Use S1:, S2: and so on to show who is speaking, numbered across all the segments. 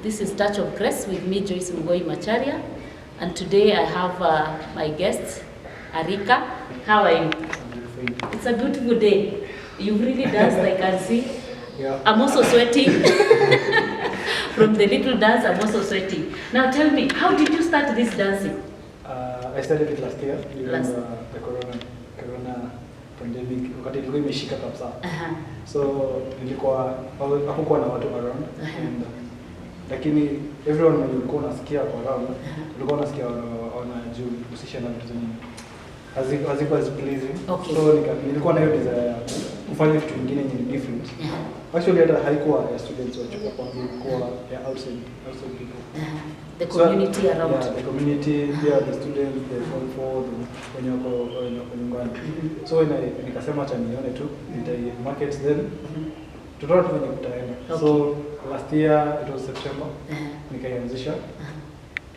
S1: This is Touch of Grace with me, Joyce Macharia, and today I have my guest, Arrikah. How are you? It's a beautiful day. You've really danced, I can see.
S2: Yeah.
S1: I'm also sweating. From the little dance, I'm also sweating. Now tell me, how did you start this dancing?
S2: I started it last year during the corona pandemic. Wakati ilikuwa imeshika kabisa. So hakukuwa na watu around. And lakini everyone walikuwa nasikia kwa around. Walikuwa nasikia wanajihusisha na vitu zingine. Hazikuwa pleasing.
S1: Okay.
S2: So nilikuwa na hiyo desire kufanya kitu kingine different. Actually hata haikuwa ya students wa chuo kwa ilikuwa ya outside people.
S1: The community around.
S2: Yeah, the community, the students, the form for when you're nyumbani. So nikasema acha nione tu nitai market then tutoa tu kwenye kutaenda. So last year it was September. Nikaianzisha.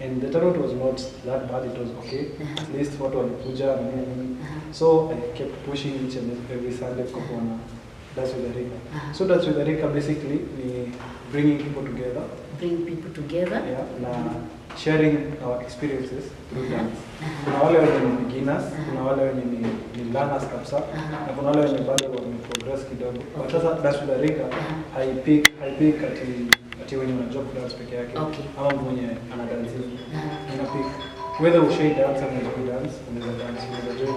S2: And the turnout was not that bad, it was okay. At least watu walikuja na nini. So I kept pushing each and every Sunday kwa Dance With Arrikah. So Dance With Arrikah basically ni bringing people together.
S1: Bring people together.
S2: Yeah, na sharing our experiences through dance. Kuna wale wenye ni beginners, kuna wale wenye ni learners kabisa, na kuna wale wenye bado wame progress kidogo. But sasa Dance With Arrikah haipik ati wenye unajua dance peke yake. Ama mwenye ana dance. Inapik whether ushay dance or not dance, unaweza dance, unaweza join.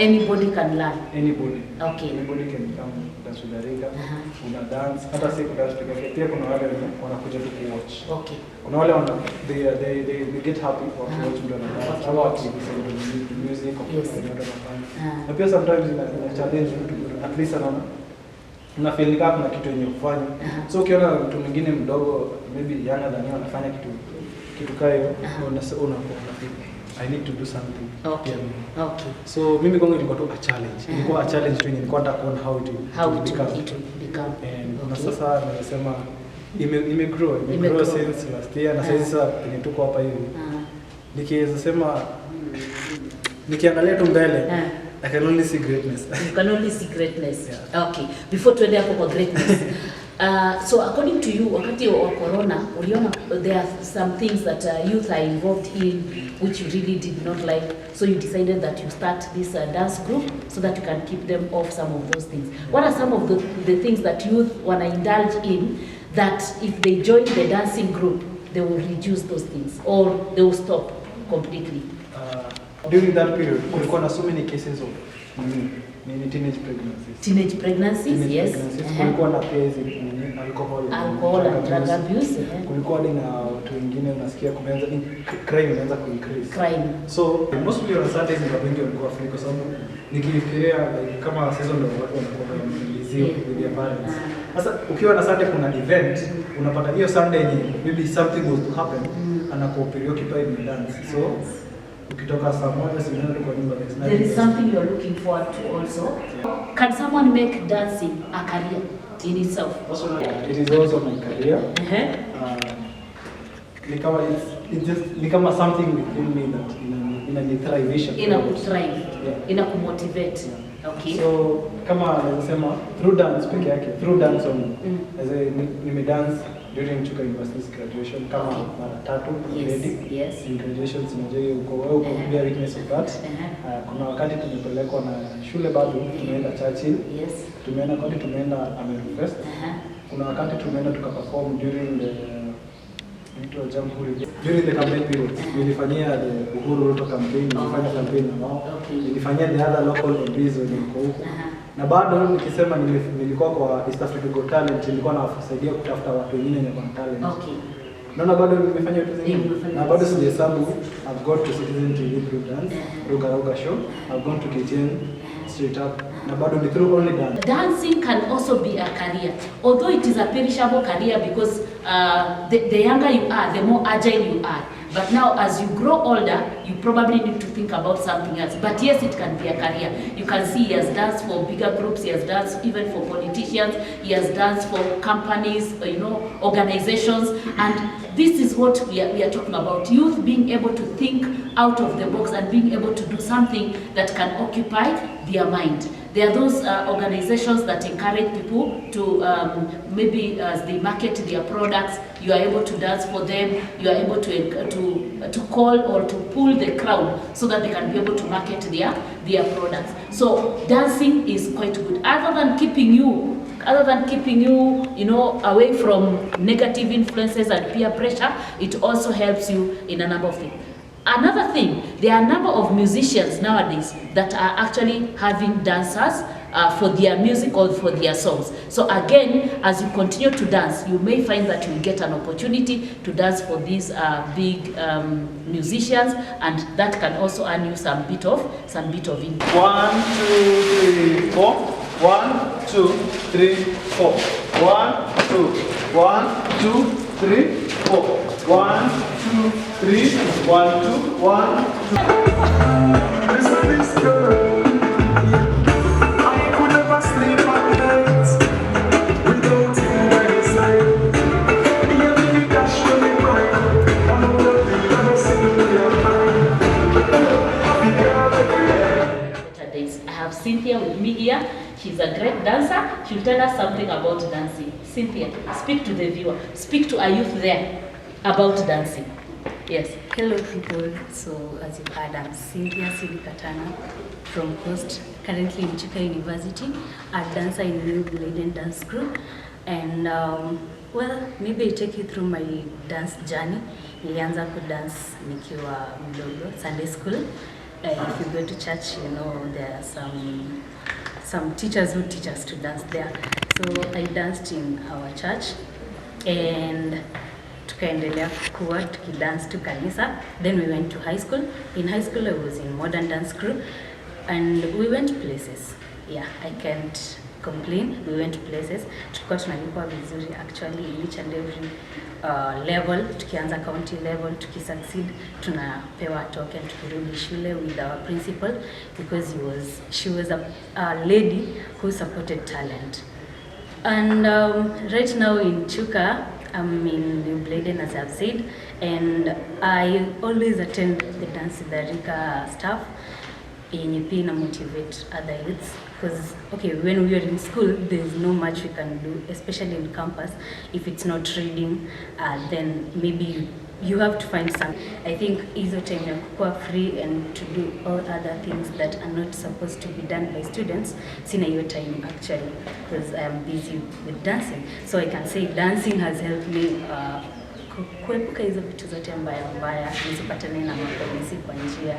S1: Anybody can learn.
S2: Anybody.
S1: Okay.
S2: Anybody can come Dance With Arrikah. Una dance, hata si dance peke yake. Pia kuna wale wanakuja tu watch.
S1: Okay.
S2: Kuna wale they get happy for watch mtu anadance. Au ati music or something anafanya. Na pia sometimes ina challenge mtu at least anaona una feel kama kuna kitu yenye kufanya. So ukiona mtu mwingine mdogo maybe younger than you anafanya kitu kayo unaona I need to do something.
S1: Okay.
S2: Yeah.
S1: Okay.
S2: So mimi kwangu ilikuwa tu a challenge. Ilikuwa a challenge tu, nilikuwa nataka kuona how it
S1: become.
S2: And na sasa nimesema grow since last year na sasa penye tuko hapa hivi. Nikiweza sema nikiangalia tu mbele I can only see greatness.
S1: You can only see greatness.
S2: Yeah.
S1: Okay. Before tuende hapo kwa greatness. So according to you, wakati wa corona, uliona there are some things that youth are involved in which you really did not like. So you decided that you start this dance group so that you can keep them off some of those things. What are some of the things that youth wanna indulge in that if they join the dancing group, they will reduce those things or they will stop completely?
S2: During that period, kulikuwa na so many cases of teenage pregnancies.
S1: Teenage pregnancies, yes.
S2: Kulikuwa na pia alcohol
S1: and drug abuse.
S2: Kulikuwa na watu wengine unasikia kumeanza crime inaanza ku-increase.
S1: Crime.
S2: So mostly on Saturdays ni wengi walikuwa free kwa sababu nikifikiria kama season ndio watu wanakuwa busy with their parents. Sasa ukiwa na Saturday kuna event, unapata hiyo Sunday yenye maybe something was to happen anakuwa preoccupied with dance. So ukitoka saa moja sinaenda kwa nyumba next night.
S1: There is something you are looking forward to also. Yeah. Can someone make dancing a career in itself?
S2: Also, it is also my career. Ni kama something within me that inanithrive.
S1: Inakuthrive. Inakumotivate. Okay.
S2: So kama nasema through dance peke yake, through dance on as a dance during Chuka University's graduation kama mara 3 already.
S1: Yes.
S2: In graduations unajua uko pia witness of that. Kuna wakati tumepelekwa na shule bado tumeenda Churchill.
S1: Yes.
S2: Tumeenda Amerifest. Kuna wakati tumeenda tukaperform during the during the campaign period. Nilifanyia the Uhuru Ruto campaign, nilifanya campaign na wao. Nilifanyia the other local MPs wenye huko. Na bado nikisema nilikuwa kwa East Africa Got Talent, nilikuwa nawasaidia kutafuta watu wengine wenye talent.
S1: Okay.
S2: Naona bado nimefanya vitu zingine. Na bado sijahesabu I've got to Citizen TV through dance, Roga show. I've gone to KTN straight up. Na bado ni through only dance.
S1: Dancing can also be a career, although it is a perishable career because the younger you are, the more agile you are. But now as you grow older, you probably need to think about something else. But yes, it can be a career. You can see he has danced for bigger groups, he has danced even for politicians, he has danced for companies, organizations. And this is what we are talking about. Youth being able to think out of the box and being able to do something that can occupy their mind. There are those organizations that encourage people to maybe as they market their products, you are able to dance for them, you are able to call or to pull the crowd so that they can be able to market their products. So dancing is quite good. Other than keeping you, you know, away from negative influences and peer pressure, it also helps you in a number of things. Another thing, there are a number of musicians nowadays that are actually having dancers for their music or for their songs. So again, as you continue to dance, you may find that you get an opportunity to dance for these big musicians, and that can also earn you some bit of income.
S2: 1, 2, 3, 4. 1, 2, 3, 4. 1, 2, 1, 2, 3, 4. 1, 2, 3, 1, 2, 1, 2. Listen this girl. I could never sleep at night without you by my side. You make me dash when we cry. All of the things that I see in your mind.
S1: Saturdays. I have Cynthia with me here. She's a great dancer. She'll tell us something about dancing. Cynthia, speak to the viewer. Speak to our youth there about dancing. Yes.
S3: Hello people. So as you've heard, I'm Cynthia from Coast, currently in Chuka University, a dancer in the New Leiden dance group. And well, maybe I'll take you through my dance journey. Nilianza kudance nikiwa mdogo, Sunday school. If you go to church, you know there are some teachers who teach us to dance there. So I danced in our church and tukaendelea kuwa tukidance to kanisa. Then we went to high school. In high school I was in modern dance group and we went places. Yeah, I can't complain. We went places. Tulikuwa tunalipwa vizuri actually in each and every level. Tukianza county level, tukisucceed tunapewa token tukirudi shule with our principal because she was a lady who supported talent. And right now in Chuka, I'm in New Leiden, as I've said, and I always attend the Dance With Arrikah stuff in pia motivate other youths because okay, when we are in school there's no much we can do, especially in campus. If it's not reading, then maybe you have to find some. I think hizo time ya kuwa free and to do all other things that are not supposed to be done by students, sina hiyo time actually because I am busy with dancing. So I can say dancing has helped me kuepuka hizo vitu zote mbaya, nisipatane na mapolisi kwa njia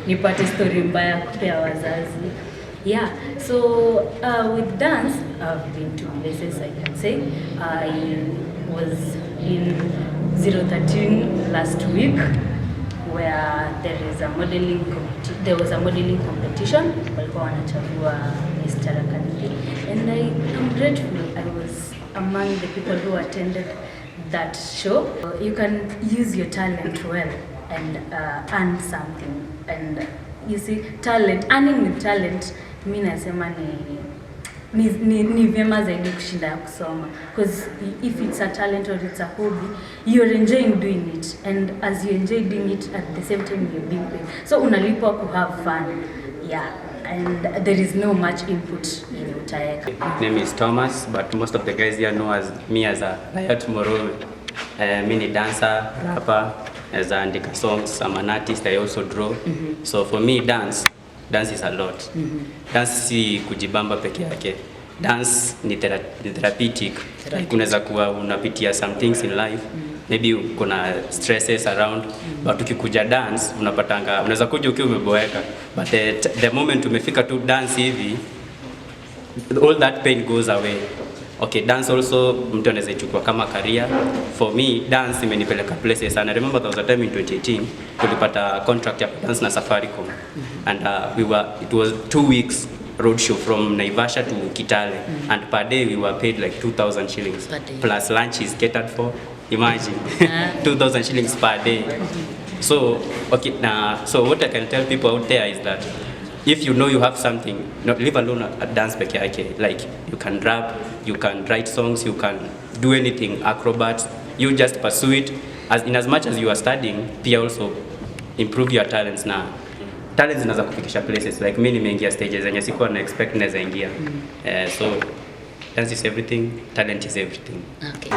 S3: nipate story mbaya kupea wazazi. Yeah, so with dance, I've been to places. I can say I was in 013 last week, where there was a modeling competition. Walikuwa wanachagua Mr. Akanithi, and I am grateful. I was among the people who attended that show. You can use your talent well and earn something. And you see, earning with talent, mimi nasema ni vyema zaidi kushinda kusoma, because if it's a talent or it's a hobby, you're enjoying doing it, and as you enjoy doing it at the same time you're being paid, so unalipwa to have fun. Yeah, and there is no much input in utayeka.
S4: My name is Thomas, but most of the guys here know me as a Riot Morowe. Mini dancer, rapper, as I Adika songs. I'm an artist. I also draw. So for me, dance is a lot. Dance si kujibamba peke yake. Dance ni therapeutic. Unaweza kuwa unapitia some things in life. Maybe kuna stresses around, but ukikuja dance unapatanga, unaweza kuja ukiwa umeboeka, but the moment umefika tu dance hivi, all that pain goes away. Okay, dance also mtu anaweza ichukua kama career. For me, dance imenipeleka places. And I remember there was a time in 2018 tulipata contract ya dance na Safaricom, and it was 2 weeks road show from Naivasha to Kitale, and per day we were paid like 2,000 shillings plus lunch is catered for. Imagine 2,000 shillings per day. So okay, so what I can tell people out there is that if you know you have something, not leave alone a dance peke yake, like you can rap, you can write songs, you can do anything, acrobats, you just pursue it. As much as you are studying, pia also improve your talents now. talent zinaweza kufikisha places. Like mimi nimeingia stages zenye sikuwa na expect naweza ingia. So dance is everything, talent is everything.
S1: Okay.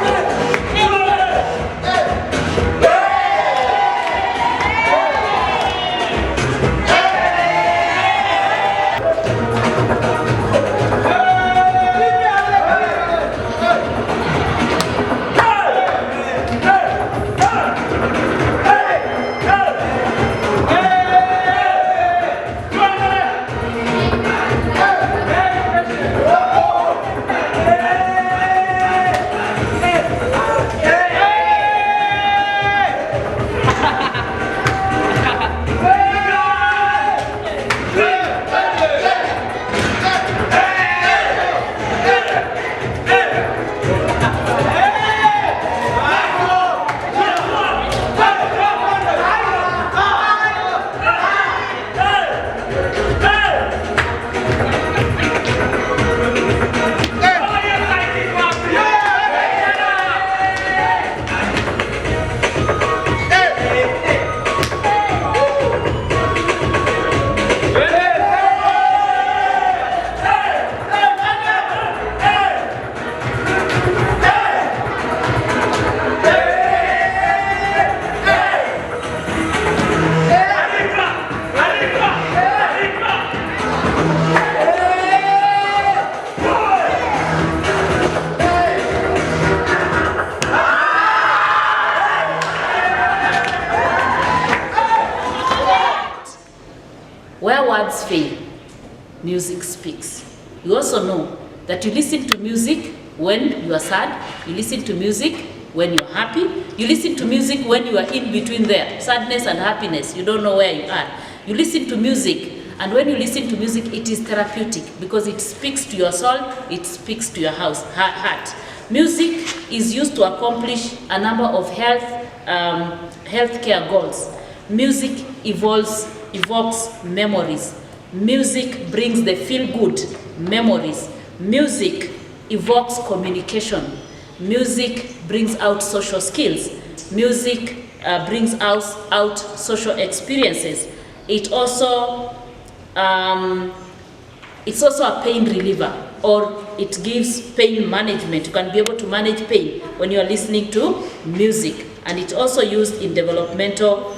S1: Where words fail, music speaks. You also know that you listen to music when you are sad, you listen to music when you're happy, you listen to music when you are in between there, sadness and happiness, you don't know where you are. You listen to music, and when you listen to music, it is therapeutic because it speaks to your soul, it speaks to your heart. Music is used to accomplish a number of healthcare goals. Music evokes memories. Music brings the feel-good memories. Music evokes communication. Music brings out social skills. Music brings out social experiences. It's also a pain reliever, or it gives pain management. You can be able to manage pain when you are listening to music. And it's also used in developmental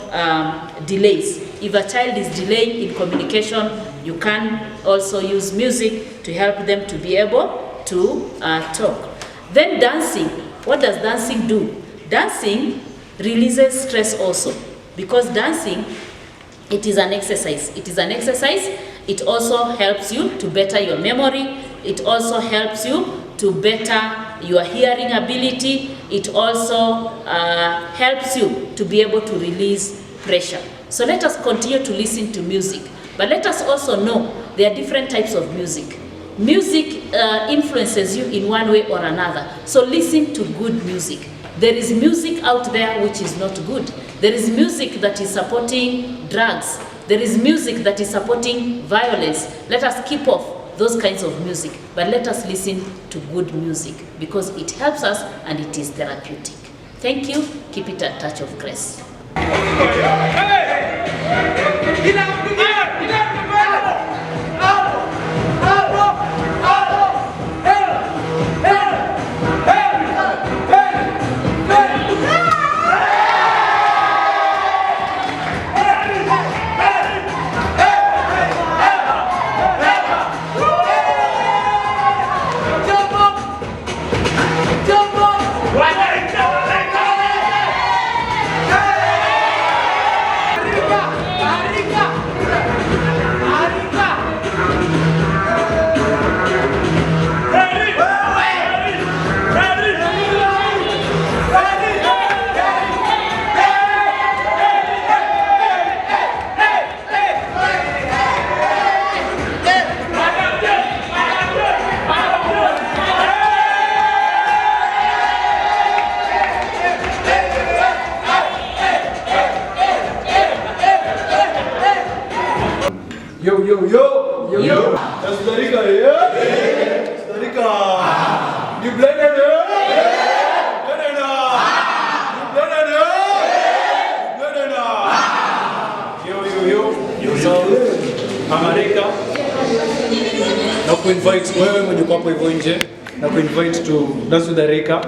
S1: delays. If a child is delaying in communication, you can also use music to help them to be able to talk. Then dancing. What does dancing do? Dancing releases stress also, because dancing, it is an exercise. It is an exercise. It also helps you to better your memory. It also helps you to better your hearing ability. It also helps you to be able to release pressure. So let us continue to listen to music. But let us also know there are different types of music. Music influences you in one way or another. So listen to good music. There is music out there which is not good. There is music that is supporting drugs. There is music that is supporting violence. Let us keep off those kinds of music, but let us listen to good music because it helps us and it is therapeutic. Thank you. Keep it a touch of grace.
S5: Yo. Dance with Arrikah, yeah? Dance with Arrikah. You blended, yeah? Blended, you blended, yeah? Blended, yo. So Arrikah. Na kuinvite wewe mwenye uko hapo hivyo nje, na kuinvite to Dance with Arrikah.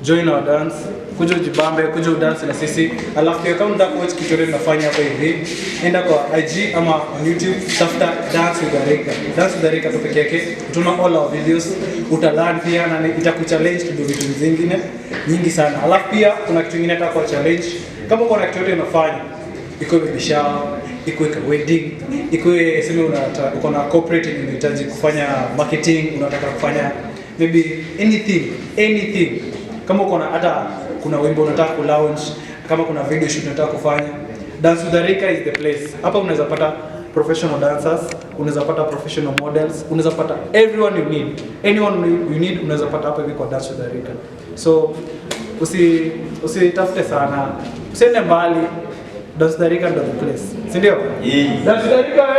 S5: Join our dance. Kuja ujibambe, kuja udance na sisi. Alafu pia kama unataka watch tutorial tunafanya hapa hivi, enda kwa IG ama on YouTube, tafuta Dance with Arrikah. Dance with Arrikah pekee yake. Tuna all our videos. Utalearn pia na itakuchallenge to do vitu vingine nyingi sana. Alafu pia kuna kitu kingine nataka kwa challenge. Kama uko na kitu yote unafanya, iko baby shower, iko wedding, iko sema uko na corporate unahitaji kufanya marketing, unataka kufanya maybe anything. Kama uko na hata kuna wimbo unataka ku launch, kama kuna video shoot unataka kufanya, Dance with Arrikah is the place. Hapa unaweza pata professional dancers, unaweza pata professional models, unaweza pata everyone you need. Anyone you need unaweza pata hapa hivi kwa Dance with Arrikah. So usitafute sana, usiende mbali. Dance with Arrikah ndo the place. Si ndio? Dance with Arrikah.